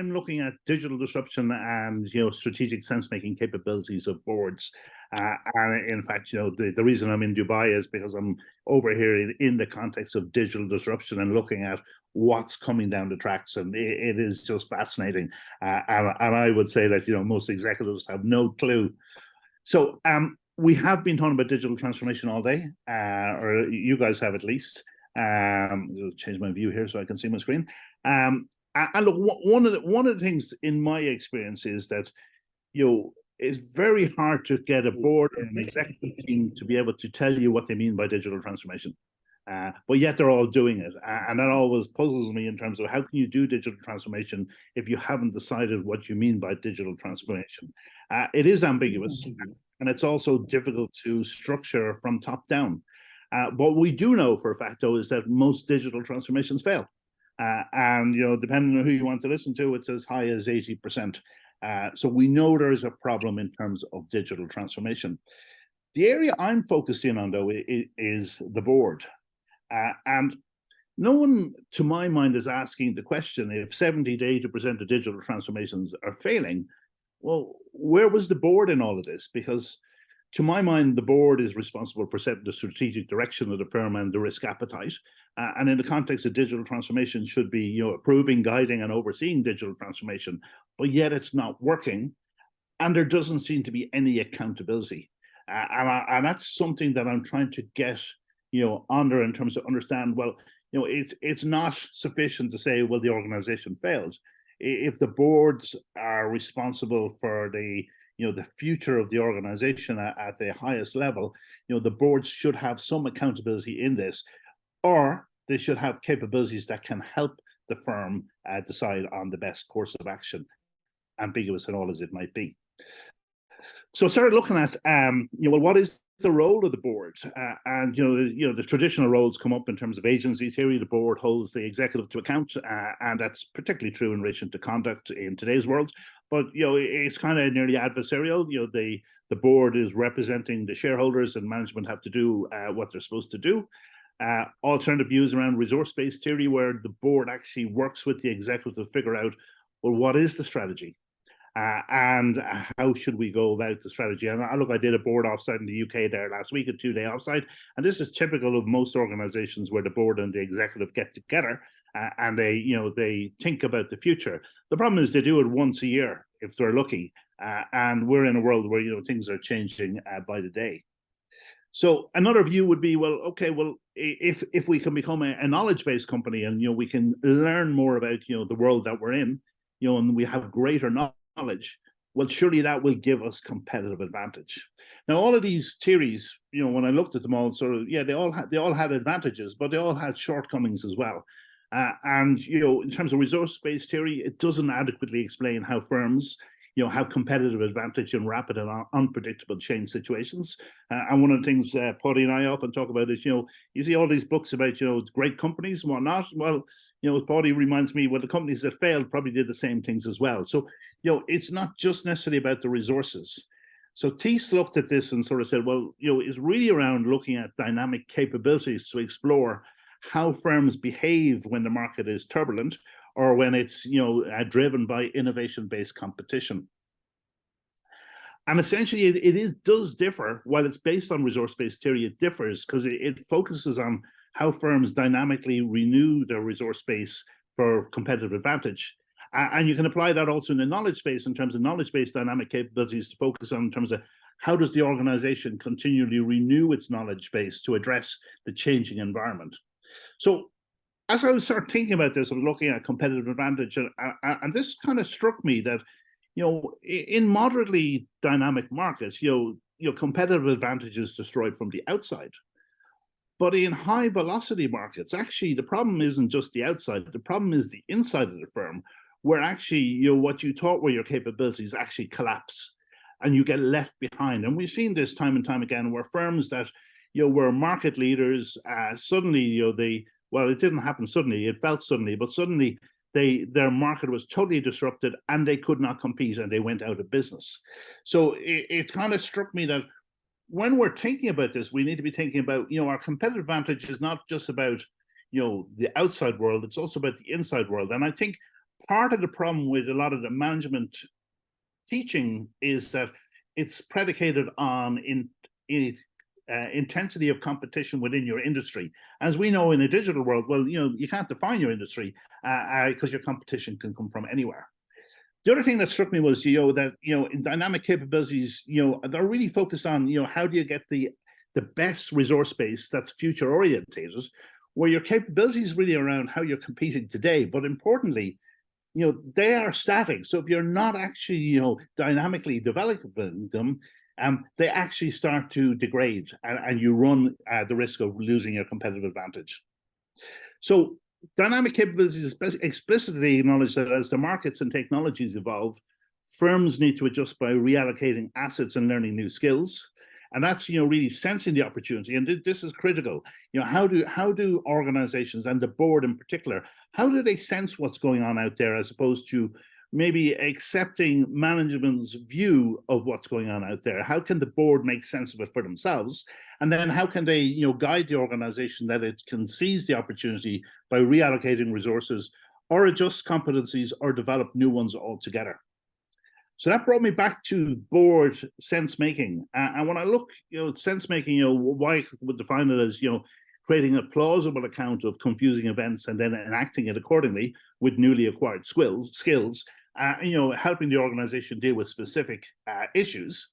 I'm looking at digital disruption and strategic sense-making capabilities of boards. And in fact, the reason I'm in Dubai is because I'm over here in the context of digital disruption and looking at what's coming down the tracks, and it is just fascinating. And I would say that most executives have no clue. So we have been talking about digital transformation all day, or you guys have at least. I'll change my view here so I can see my screen. And look, one of the things in my experience is that it's very hard to get a board or an executive team to be able to tell you what they mean by digital transformation. But yet they're all doing it. And that always puzzles me in terms of how can you do digital transformation if you haven't decided what you mean by digital transformation. It is ambiguous, and it's also difficult to structure from top down. What we do know for a fact, though, is that most digital transformations fail. And depending on who you want to listen to, it's as high as 80%. So we know there is a problem in terms of digital transformation. The area I'm focused in on, though, is the board. And no one, to my mind, is asking the question, if 70 to 80% of digital transformations are failing, well, where was the board in all of this? Because to my mind, the board is responsible for setting the strategic direction of the firm and the risk appetite. And in the context of digital transformation should be, approving, guiding, and overseeing digital transformation, but yet it's not working. And there doesn't seem to be any accountability. And that's something that I'm trying to get, under in terms of understand, well, it's not sufficient to say, well, the organization fails. If the boards are responsible for the future of the organization at the highest level, the boards should have some accountability in this, or they should have capabilities that can help the firm decide on the best course of action, ambiguous and all as it might be. So I started looking at, well, what is the role of the board? And the traditional roles come up in terms of agency theory. The board holds the executive to account, and that's particularly true in relation to conduct in today's world. But it's kind of nearly adversarial. The board is representing the shareholders, and management have to do what they're supposed to do. Alternative views around resource-based theory, where the board actually works with the executive to figure out, well, what is the strategy? And how should we go about the strategy? And I did a board offsite in the UK there last week, a 2-day offsite, and this is typical of most organizations where the board and the executive get together and they think about the future. The problem is they do it once a year if they're lucky, and we're in a world where things are changing by the day. So another view would be, well, okay, well, if we can become a knowledge-based company and we can learn more about the world that we're in, and we have greater knowledge, well, surely that will give us competitive advantage. Now, all of these theories, when I looked at them all, they all had advantages, but they all had shortcomings as well. And in terms of resource-based theory, it doesn't adequately explain how firms have competitive advantage in rapid and unpredictable change situations. And one of the things Paddy and I often talk about is, you see all these books about, great companies and whatnot. Well, Paddy reminds me, well, the companies that failed probably did the same things as well. So, it's not just necessarily about the resources. So Thies looked at this and sort of said, well, it's really around looking at dynamic capabilities to explore how firms behave when the market is turbulent, or when it's driven by innovation-based competition. And essentially, it does differ. While it's based on resource-based theory, it differs because it focuses on how firms dynamically renew their resource base for competitive advantage. And you can apply that also in the knowledge space in terms of knowledge-based dynamic capabilities to focus on in terms of how does the organization continually renew its knowledge base to address the changing environment. So as I was sort of thinking about this, I was looking at competitive advantage, and this kind of struck me that, in moderately dynamic markets, competitive advantage is destroyed from the outside. But in high velocity markets, actually, the problem isn't just the outside. The problem is the inside of the firm, where actually, what you thought were your capabilities actually collapse and you get left behind. And we've seen this time and time again, where firms that, were market leaders, suddenly, well, it didn't happen suddenly, it felt suddenly, but suddenly their market was totally disrupted and they could not compete and they went out of business. So it kind of struck me that when we're thinking about this, we need to be thinking about, our competitive advantage is not just about, the outside world, it's also about the inside world. And I think part of the problem with a lot of the management teaching is that it's predicated on intensity of competition within your industry. As we know in a digital world, well, you can't define your industry because your competition can come from anywhere. The other thing that struck me was, that, in dynamic capabilities, they're really focused on, how do you get the best resource base that's future orientated, where your capabilities really around how you're competing today, but importantly, they are static. So if you're not actually, dynamically developing them, they actually start to degrade, and you run the risk of losing your competitive advantage. So dynamic capabilities explicitly acknowledge that as the markets and technologies evolve, firms need to adjust by reallocating assets and learning new skills. And that's, really sensing the opportunity. And this is critical. How do organizations, and the board in particular, how do they sense what's going on out there, as opposed to maybe accepting management's view of what's going on out there? How can the board make sense of it for themselves? And then how can they, guide the organization that it can seize the opportunity by reallocating resources, or adjust competencies, or develop new ones altogether? So that brought me back to board sense making. And when I look, at sense making, why I would define it as, creating a plausible account of confusing events and then enacting it accordingly with newly acquired skills, helping the organization deal with specific issues.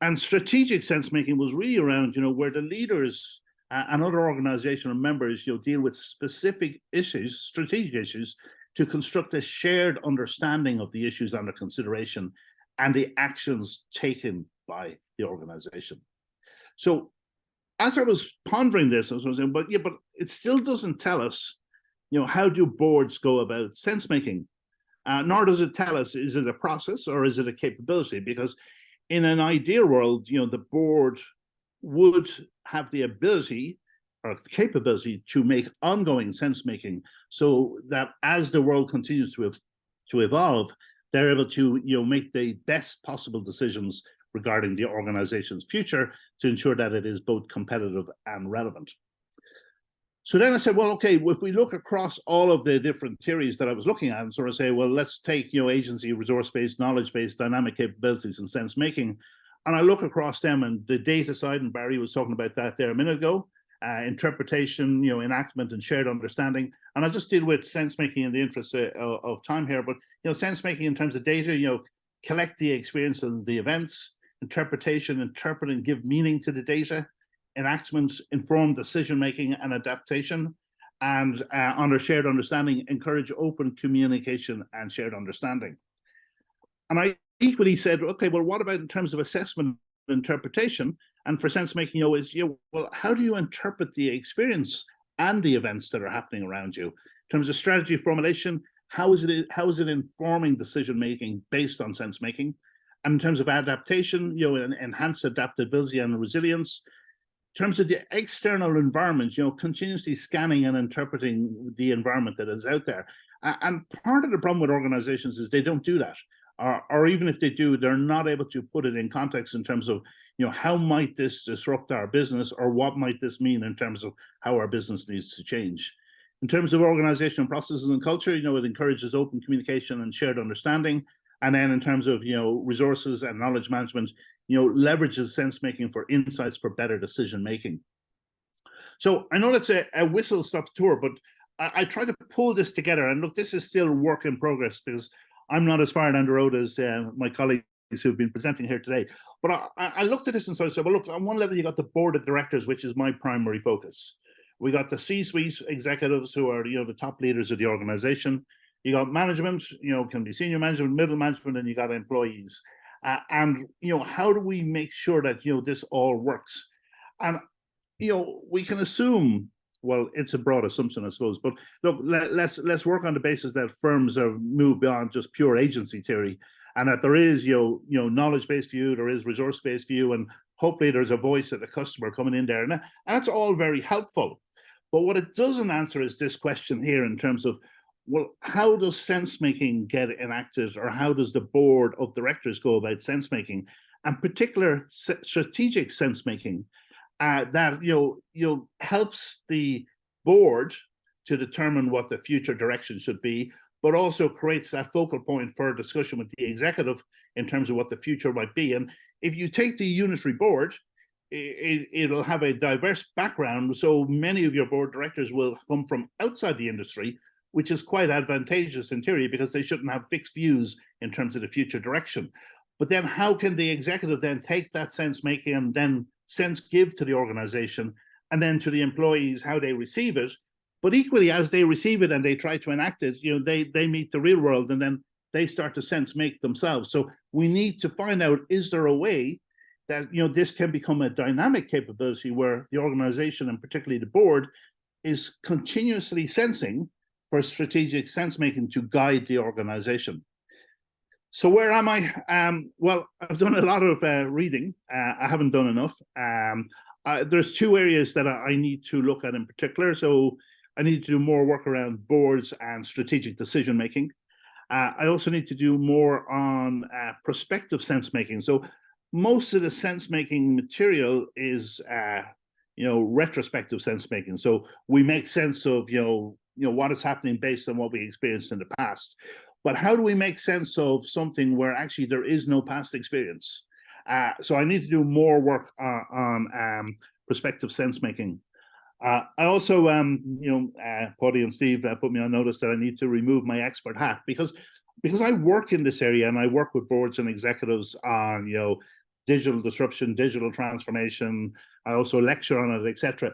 And strategic sense making was really around, where the leaders and other organizational members, deal with specific issues, strategic issues, to construct a shared understanding of the issues under consideration and the actions taken by the organization. So as I was pondering this, I was saying, but it still doesn't tell us, how do boards go about sense making? Nor does it tell us, is it a process or is it a capability? Because in an ideal world, the board would have the ability or capability to make ongoing sense making, so that as the world continues to evolve, they're able to make the best possible decisions regarding the organization's future to ensure that it is both competitive and relevant. So then I said, well, okay, if we look across all of the different theories that I was looking at and sort of say, well, let's take agency, resource-based, knowledge-based, dynamic capabilities and sense making, and I look across them, and the data side, and Barry was talking about that there a minute ago, interpretation, enactment, and shared understanding. And I'll just deal with sense making in the interest of time here. But sense making in terms of data, collect the experiences, the events. Interpretation, interpret and give meaning to the data. Enactment, inform decision making and adaptation. And under shared understanding, encourage open communication and shared understanding. And I equally said, okay, well, what about in terms of assessment and interpretation? And for sense making, is well, how do you interpret the experience and the events that are happening around you? In terms of strategy formulation, how is it informing decision making based on sense making? And in terms of adaptation, enhanced adaptability and resilience. In terms of the external environment, continuously scanning and interpreting the environment that is out there. And part of the problem with organizations is they don't do that. Or even if they do, they're not able to put it in context in terms of, how might this disrupt our business, or what might this mean in terms of how our business needs to change. In terms of organizational processes and culture, it encourages open communication and shared understanding. And then in terms of, resources and knowledge management, leverages sense making for insights for better decision making. So I know that's a whistle-stop tour, but I try to pull this together. And look, this is still a work in progress, because I'm not as far down the road as my colleagues who've been presenting here today. But I looked at this and sort of said, well, look, on one level, you got the board of directors, which is my primary focus. We got the C-suite executives, who are, the top leaders of the organization. You got management, can be senior management, middle management, and you got employees. And, how do we make sure that, this all works? And, we can assume, well, it's a broad assumption, I suppose, but look, let's work on the basis that firms have moved beyond just pure agency theory, and that there is, knowledge-based view, there is resource-based view, and hopefully there's a voice of the customer coming in there. And that's all very helpful. But what it doesn't answer is this question here in terms of, well, how does sense making get enacted, or how does the board of directors go about sense making, and particular strategic sense making that helps the board to determine what the future direction should be, but also creates that focal point for discussion with the executive in terms of what the future might be. And if you take the unitary board, it'll have a diverse background. So many of your board directors will come from outside the industry, which is quite advantageous in theory because they shouldn't have fixed views in terms of the future direction. But then how can the executive then take that sense making and then sense give to the organization and then to the employees how they receive it? But equally, as they receive it and they try to enact it, they meet the real world and then they start to sense make themselves. So we need to find out, is there a way that this can become a dynamic capability where the organization and particularly the board is continuously sensing for strategic sense making to guide the organization. So where am I? Well, I've done a lot of reading. I haven't done enough. There's two areas that I need to look at in particular. So I need to do more work around boards and strategic decision making. I also need to do more on prospective sense making. So most of the sense making material is retrospective sense making. So we make sense of what is happening based on what we experienced in the past. But how do we make sense of something where actually there is no past experience? So I need to do more work on prospective sense making. I also, Paddy and Steve put me on notice that I need to remove my expert hat because I work in this area and I work with boards and executives on, digital disruption, digital transformation. I also lecture on it, etc.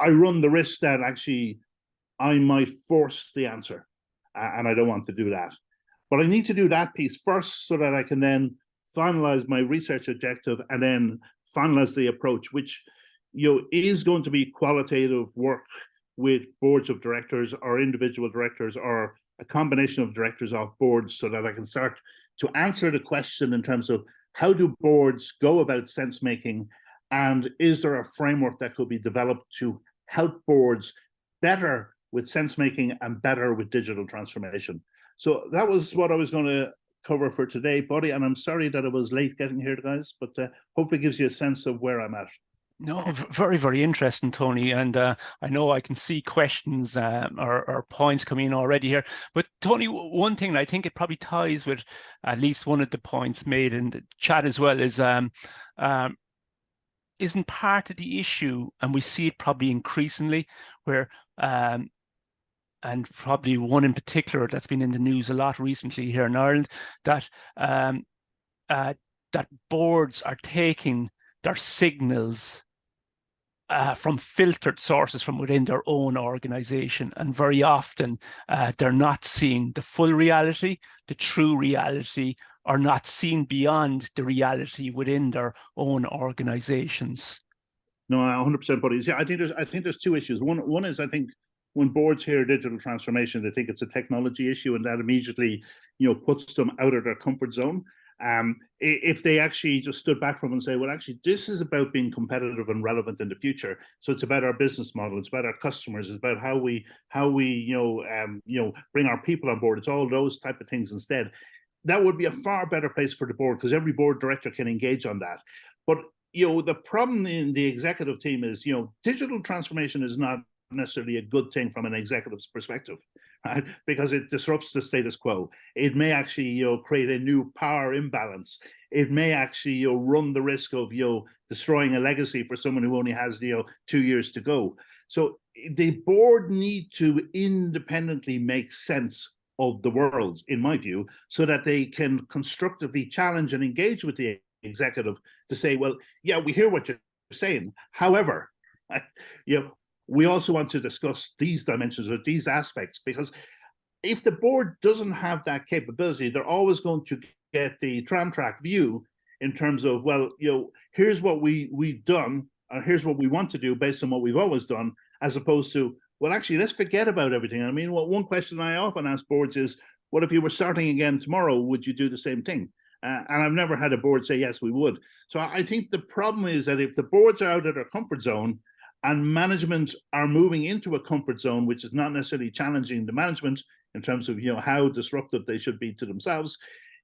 I run the risk that actually I might force the answer, and I don't want to do that. But I need to do that piece first so that I can then finalize my research objective and then finalize the approach, which is going to be qualitative work with boards of directors or individual directors or a combination of directors off boards so that I can start to answer the question in terms of how do boards go about sense making, and is there a framework that could be developed to help boards better with sense making and better with digital transformation. So that was what I was going to cover for today, Buddy, and I'm sorry that it was late getting here, guys, but hopefully it gives you a sense of where I'm at. No, very, very interesting, Tony. And I know I can see questions or points coming in already here. But Tony, one thing, and I think it probably ties with at least one of the points made in the chat as well, is isn't part of the issue, and we see it probably increasingly, where and probably one in particular that's been in the news a lot recently here in Ireland, that that boards are taking their signals from filtered sources from within their own organization, and very often they're not seeing the full reality, the true reality, or not seen beyond the reality within their own organizations. No, 100%, Buddy. Yeah, I think there's two issues. One is, I think, when boards hear digital transformation, they think it's a technology issue, and that immediately, puts them out of their comfort zone. If they actually just stood back from it and say, well, actually, this is about being competitive and relevant in the future. So it's about our business model, it's about our customers, it's about how we bring our people on board. It's all those type of things instead. That would be a far better place for the board, because every board director can engage on that. But the problem in the executive team is, digital transformation is not necessarily a good thing from an executive's perspective, right? Because it disrupts the status quo. It may actually, create a new power imbalance. It may actually, run the risk of, destroying a legacy for someone who only has, 2 years to go. So the board need to independently make sense of the world, in my view, so that they can constructively challenge and engage with the executive to say, well, yeah, we hear what you're saying. However, we also want to discuss these dimensions or these aspects, because if the board doesn't have that capability, they're always going to get the tram track view in terms of, well, here's what we've done, or here's what we want to do based on what we've always done, as opposed to, well, actually, let's forget about everything. I mean, one question I often ask boards is, what if you were starting again tomorrow? Would you do the same thing? And I've never had a board say, yes, we would. So I think the problem is that if the boards are out of their comfort zone and management are moving into a comfort zone, which is not necessarily challenging the management in terms of how disruptive they should be to themselves,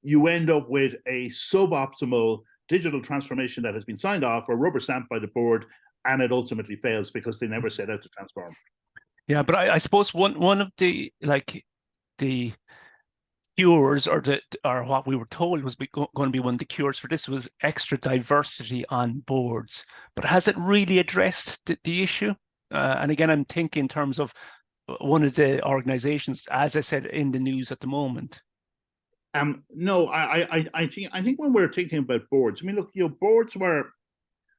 you end up with a suboptimal digital transformation that has been signed off or rubber stamped by the board, and it ultimately fails because they never set out to transform. Yeah, but I suppose one of the the cures, or what we were told was going to be one of the cures for this, was extra diversity on boards. But has it really addressed the issue? And again, I'm thinking in terms of one of the organizations, as I said, in the news at the moment. No, I think when we're thinking about boards, I mean, look, boards were.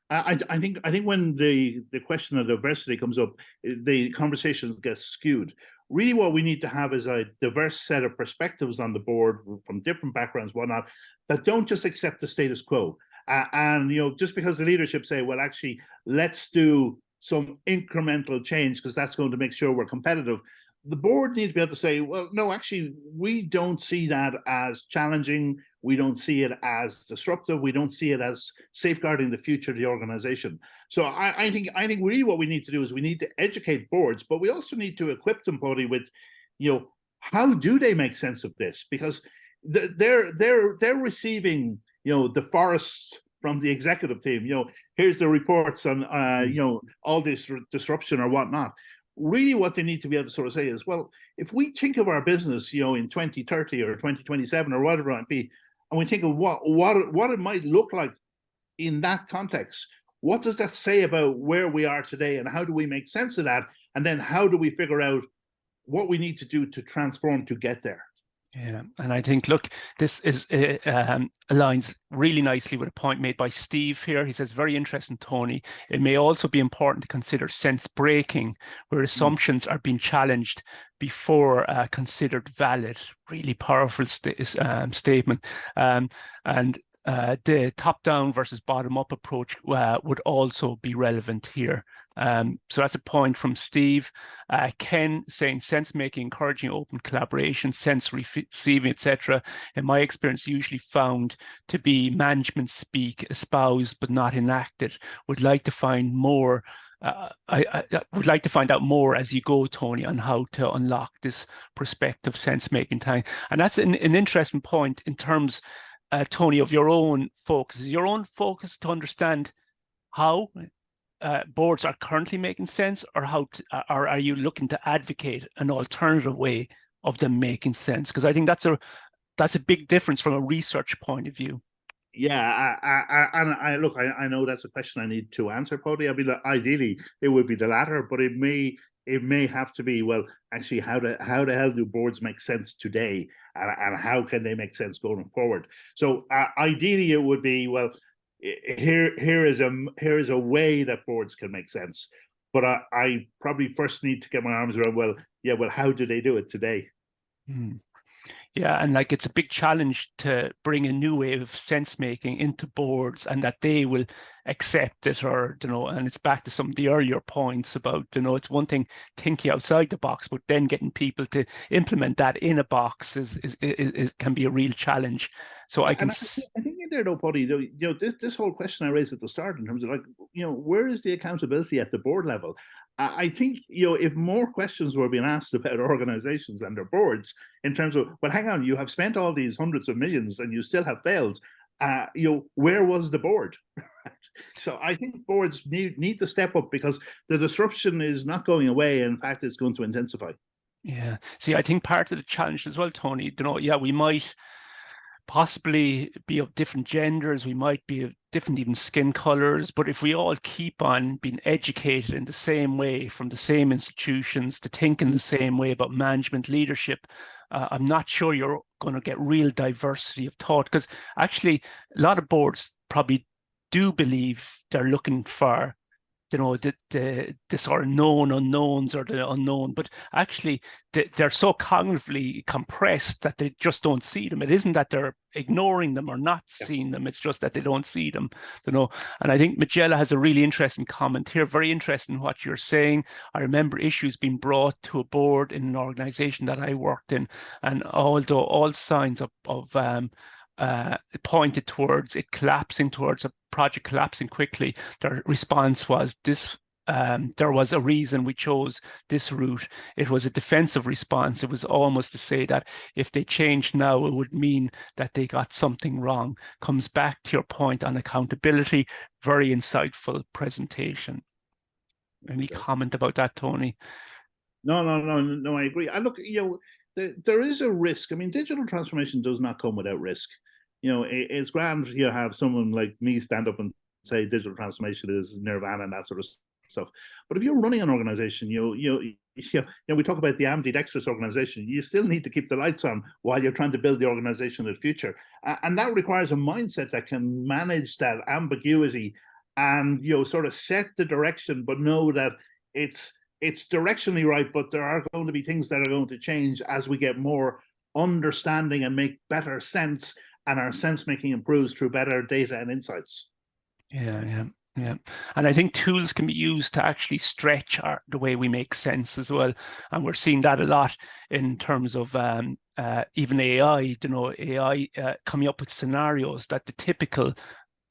I think when the question of diversity comes up, the conversation gets skewed. Really, what we need to have is a diverse set of perspectives on the board from different backgrounds, whatnot, that don't just accept the status quo. And just because the leadership say, well, actually, let's do some incremental change because that's going to make sure we're competitive. The board needs to be able to say, well, no, actually, we don't see that as challenging. We don't see it as disruptive. We don't see it as safeguarding the future of the organization. So I think really what we need to do is we need to educate boards, but we also need to equip them, Bodhi, with, how do they make sense of this? Because they're receiving, the forests from the executive team. Here's the reports on, all this disruption or whatnot. Really what they need to be able to sort of say is, well, if we think of our business, in 2030 or 2027 or whatever it might be, and we think of what it might look like in that context, what does that say about where we are today and how do we make sense of that? And then how do we figure out what we need to do to transform to get there? Yeah, and I think, look, this is aligns really nicely with a point made by Steve here. He says, very interesting, Tony. It may also be important to consider sense breaking, where assumptions are being challenged before considered valid. Really powerful statement. And the top-down versus bottom-up approach would also be relevant here. So that's a point from Steve. Ken saying sense-making, encouraging open collaboration, sense receiving, etc. In my experience, usually found to be management speak, espoused but not enacted. Would like to find more. I would like to find out more as you go, Tony, on how to unlock this prospective sense-making time. And that's an interesting point in terms, Tony, of your own focus. Is your own focus to understand how boards are currently making sense, or or are you looking to advocate an alternative way of them making sense? Because I think that's a big difference from a research point of view. Yeah, I know that's a question I need to answer, Paddy. I mean, ideally it would be the latter, but it may have to be, well, actually, how the hell do boards make sense today, and how can they make sense going forward? So ideally, it would be, well, here is a way that boards can make sense, but I probably first need to get my arms around, well, how do they do it today? Yeah, and like it's a big challenge to bring a new way of sense making into boards and that they will accept it, or and it's back to some of the earlier points about it's one thing thinking outside the box, but then getting people to implement that in a box is can be a real challenge. So I think in there though, Paddy, this whole question I raised at the start in terms of where is the accountability at the board level? I think if more questions were being asked about organizations and their boards in terms of, well, hang on, you have spent all these hundreds of millions and you still have failed. Where was the board? So I think boards need to step up because the disruption is not going away. In fact, it's going to intensify. Yeah. See, I think part of the challenge as well, Tony, we might possibly be of different genders, we might be of different even skin colors, but if we all keep on being educated in the same way from the same institutions, to think in the same way about management leadership, I'm not sure you're going to get real diversity of thought, because actually a lot of boards probably do believe they're looking for the sort of known unknowns or the unknown, but actually they're so cognitively compressed that they just don't see them. It isn't that they're ignoring them or not seeing them, it's just that they don't see them, And I think Magella has a really interesting comment here, very interesting what you're saying. I remember issues being brought to a board in an organization that I worked in, and although all signs of pointed towards it collapsing, towards a project collapsing quickly, their response was this. There was a reason we chose this route. It was a defensive response. It was almost to say that if they changed now, it would mean that they got something wrong. Comes back to your point on accountability. Very insightful presentation. Any comment about that, Tony? No, I agree. I look, there is a risk. I mean, digital transformation does not come without risk. It's grand you have someone like me stand up and say digital transformation is nirvana and that sort of stuff. But if you're running an organization, we talk about the ambidextrous organization. You still need to keep the lights on while you're trying to build the organization of the future, and that requires a mindset that can manage that ambiguity and sort of set the direction, but know that it's directionally right, but there are going to be things that are going to change as we get more understanding and make better sense, and our sense making improves through better data and insights. Yeah. And I think tools can be used to actually stretch the way we make sense as well. And we're seeing that a lot in terms of even AI, AI coming up with scenarios that the typical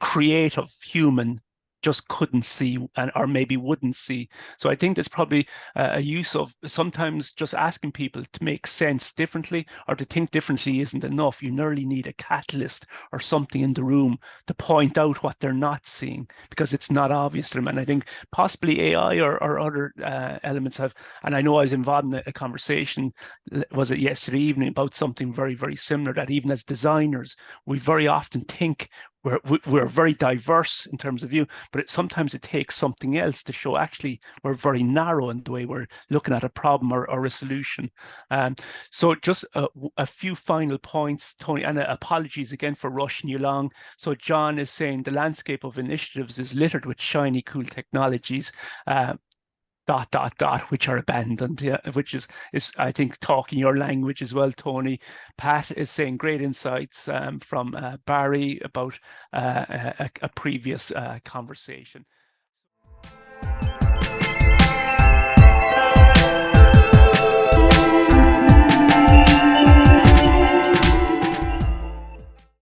creative human just couldn't see or maybe wouldn't see. So I think there's probably a use of sometimes just asking people to make sense differently or to think differently isn't enough. You nearly need a catalyst or something in the room to point out what they're not seeing because it's not obvious to them. And I think possibly AI or other elements have, and I know I was involved in a conversation, was it yesterday evening, about something very, very similar, that even as designers, we very often think we're very diverse in terms of view, but sometimes it takes something else to show actually we're very narrow in the way we're looking at a problem or a solution. So just a few final points, Tony, and apologies again for rushing you along. So John is saying the landscape of initiatives is littered with shiny, cool technologies. Which are abandoned, which is I think talking your language as well, Tony. Pat is saying great insights from Barry about a previous conversation.